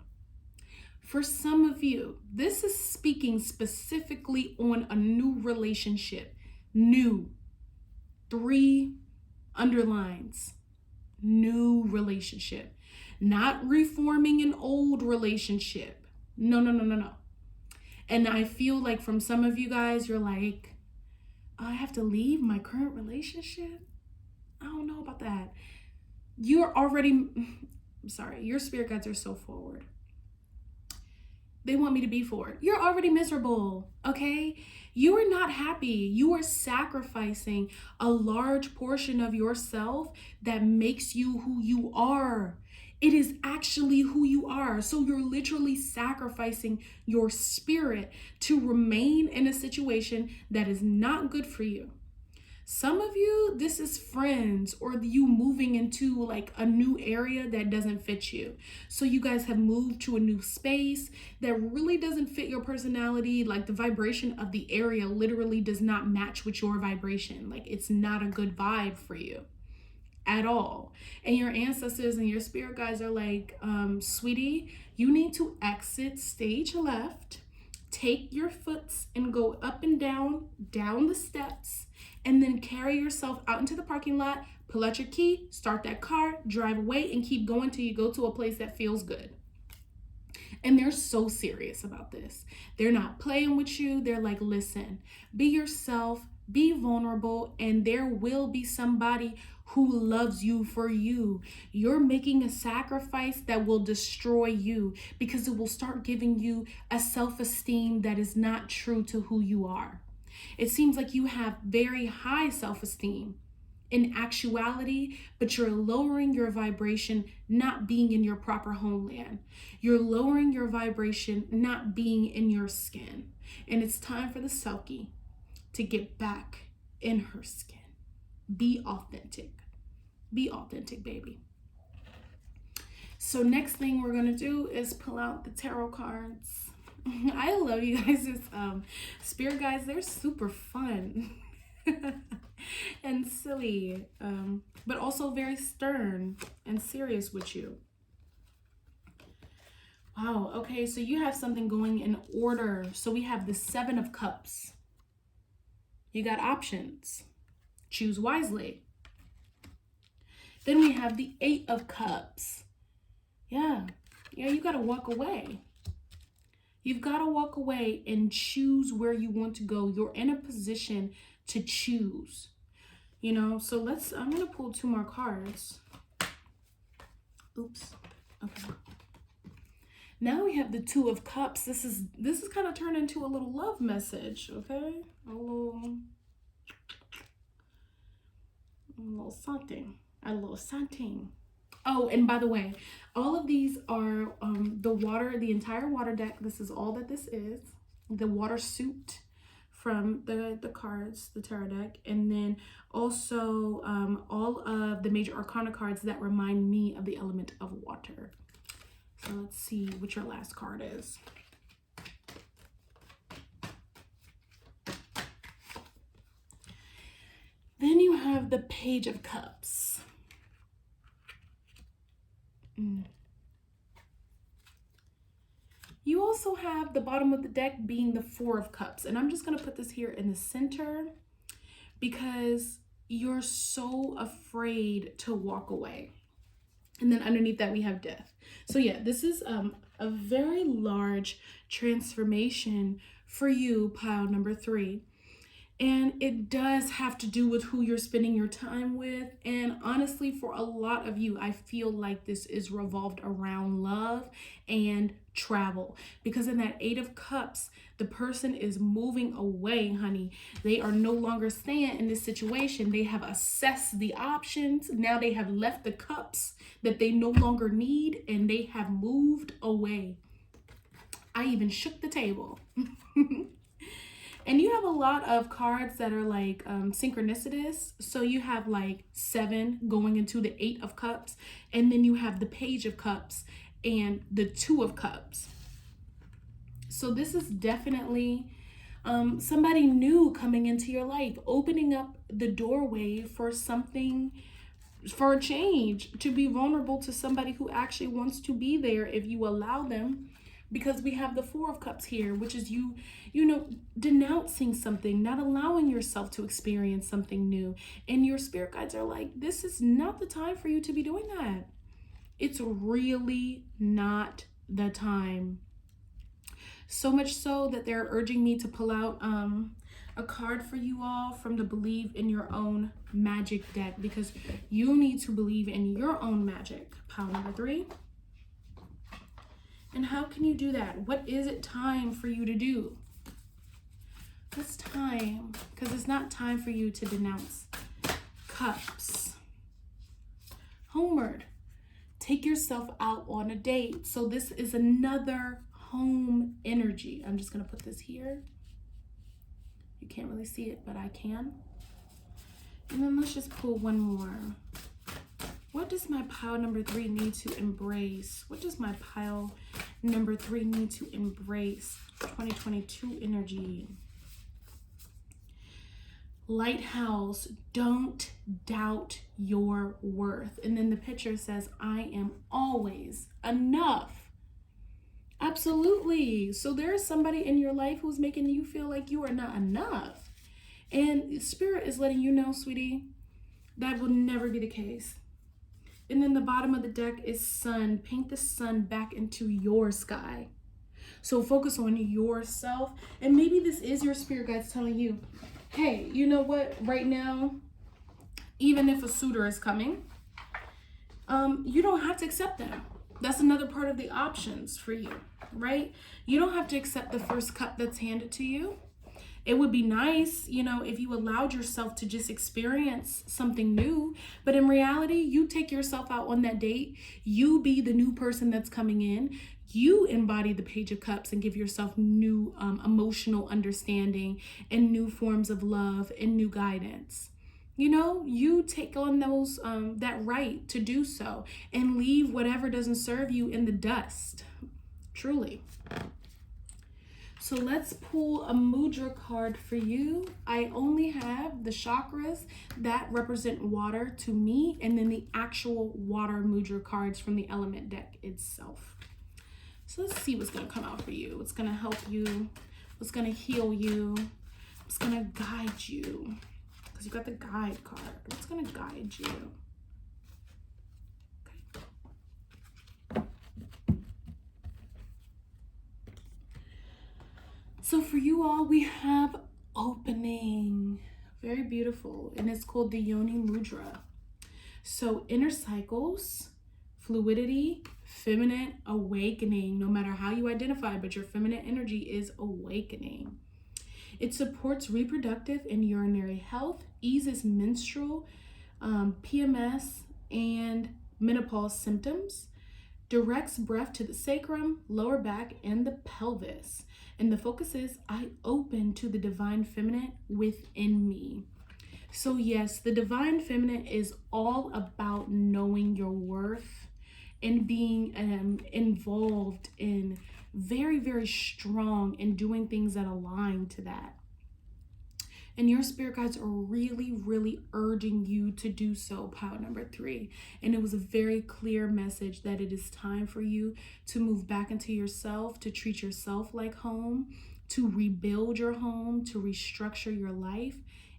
S1: For some of you, this is speaking specifically on a new relationship. New. 3 underlines. New relationship. Not reforming an old relationship. No. And I feel like from some of you guys, you're like, I have to leave my current relationship? I don't know about that. You're already, I'm sorry, your spirit guides are so forward. They want me to be forward. You're already miserable, okay? You are not happy. You are sacrificing a large portion of yourself that makes you who you are. It is actually who you are. So you're literally sacrificing your spirit to remain in a situation that is not good for you. Some of you, this is friends or you moving into like a new area that doesn't fit you. So you guys have moved to a new space that really doesn't fit your personality. Like the vibration of the area literally does not match with your vibration. Like it's not a good vibe for you at all. And your ancestors and your spirit guides are like, sweetie, you need to exit stage left, take your foots and go up and down the steps, and then carry yourself out into the parking lot, pull out your key, start that car, drive away, and keep going till you go to a place that feels good. And they're so serious about this. They're not playing with you. They're like, listen, be yourself, be vulnerable, and there will be somebody who loves you for you. You're making a sacrifice that will destroy you because it will start giving you a self-esteem that is not true to who you are. It seems like you have very high self-esteem in actuality, but you're lowering your vibration, not being in your proper homeland. You're lowering your vibration, not being in your skin. And it's time for the Selkie to get back in her skin. Be authentic. Be authentic, baby. So next thing we're gonna do is pull out the tarot cards. I love you guys. Spirit guides, they're super fun and silly, but also very stern and serious with you. Wow, okay, so you have something going in order. So we have the 7 of Cups. You got options. Choose wisely. Then we have the 8 of Cups. Yeah, you gotta walk away. You've got to walk away and choose where you want to go. You're in a position to choose, you know? So I'm going to pull 2 more cards. Oops. Okay. Now we have the 2 of Cups. This is kind of turned into a little love message, okay? A little something. A little something. Oh, and by the way, all of these are the entire water deck. This is all that this is. The water suit from the cards, the tarot deck. And then also all of the major arcana cards that remind me of the element of water. So let's see what your last card is. Then you have the Page of Cups. You also have the bottom of the deck being the 4 of Cups. And I'm just going to put this here in the center because you're so afraid to walk away. And then underneath that we have Death. So yeah, this is a very large transformation for you, pile number 3. And it does have to do with who you're spending your time with. And honestly, for a lot of you, I feel like this is revolved around love and travel. Because in that 8 of Cups, the person is moving away, honey. They are no longer staying in this situation. They have assessed the options. Now they have left the cups that they no longer need and they have moved away. I even shook the table. And you have a lot of cards that are like synchronicitous. So you have like 7 going into the 8 of Cups. And then you have the Page of Cups and the 2 of Cups. So this is definitely somebody new coming into your life, opening up the doorway for something, for a change, to be vulnerable to somebody who actually wants to be there if you allow them. Because we have the 4 of Cups here, which is you know, denouncing something, not allowing yourself to experience something new. And your spirit guides are like, this is not the time for you to be doing that. It's really not the time. So much so that they're urging me to pull out a card for you all from the Believe in Your Own Magic deck, because you need to believe in your own magic. Pile number 3. And how can you do that? What is it time for you to do? It's time, because it's not time for you to denounce. Cups. Homeward. Take yourself out on a date. So this is another home energy. I'm just going to put this here. You can't really see it, but I can. And then let's just pull one more. What does my pile number 3 need to embrace? What does my pile number 3 need to embrace? 2022 energy. Lighthouse, don't doubt your worth. And then the picture says, I am always enough. Absolutely. So there is somebody in your life who's making you feel like you are not enough. And Spirit is letting you know, sweetie, that will never be the case. And then the bottom of the deck is sun. Paint the sun back into your sky. So focus on yourself. And maybe this is your spirit guides telling you, hey, you know what? Right now, even if a suitor is coming, you don't have to accept them. That's another part of the options for you, right? You don't have to accept the first cup that's handed to you. It would be nice, you know, if you allowed yourself to just experience something new. But in reality, you take yourself out on that date. You be the new person that's coming in. You embody the Page of Cups and give yourself new emotional understanding and new forms of love and new guidance. You know, you take on those that right to do so and leave whatever doesn't serve you in the dust. Truly. So let's pull a mudra card for you. I only have the chakras that represent water to me, and then the actual water mudra cards from the element deck itself. So let's see what's going to come out for you. What's going to help you, what's going to heal you, what's going to guide you. Because you got the guide card. What's going to guide you? So for you all, we have opening. Very beautiful. And it's called the Yoni Mudra. So inner cycles, fluidity, feminine awakening, no matter how you identify, but your feminine energy is awakening. It supports reproductive and urinary health, eases menstrual, PMS, and menopause symptoms, directs breath to the sacrum, lower back, and the pelvis. And the focus is, I open to the divine feminine within me. So yes, the divine feminine is all about knowing your worth and being involved in very, very strong and doing things that align to that. And your spirit guides are really, really urging you to do so, pile number 3. And it was a very clear message that it is time for you to move back into yourself, to treat yourself like home, to rebuild your home, to restructure your life,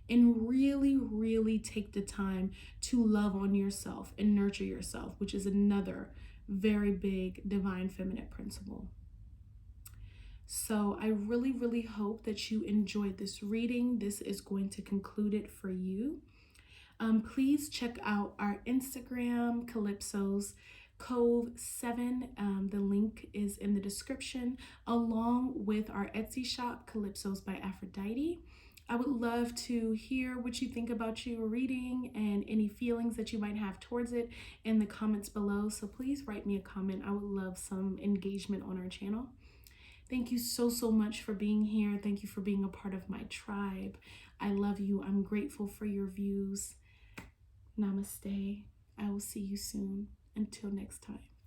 S1: and really, really take the time to love on yourself and nurture yourself, which is another very big divine feminine principle. So I really, really hope that you enjoyed this reading. This is going to conclude it for you. Please check out our Instagram, Calypso's Cove 7. The link is in the description, along with our Etsy shop, Calypso's by Aphrodite. I would love to hear what you think about your reading and any feelings that you might have towards it in the comments below. So please write me a comment. I would love some engagement on our channel. Thank you so, so much for being here. Thank you for being a part of my tribe. I love you. I'm grateful for your views. Namaste. I will see you soon. Until next time.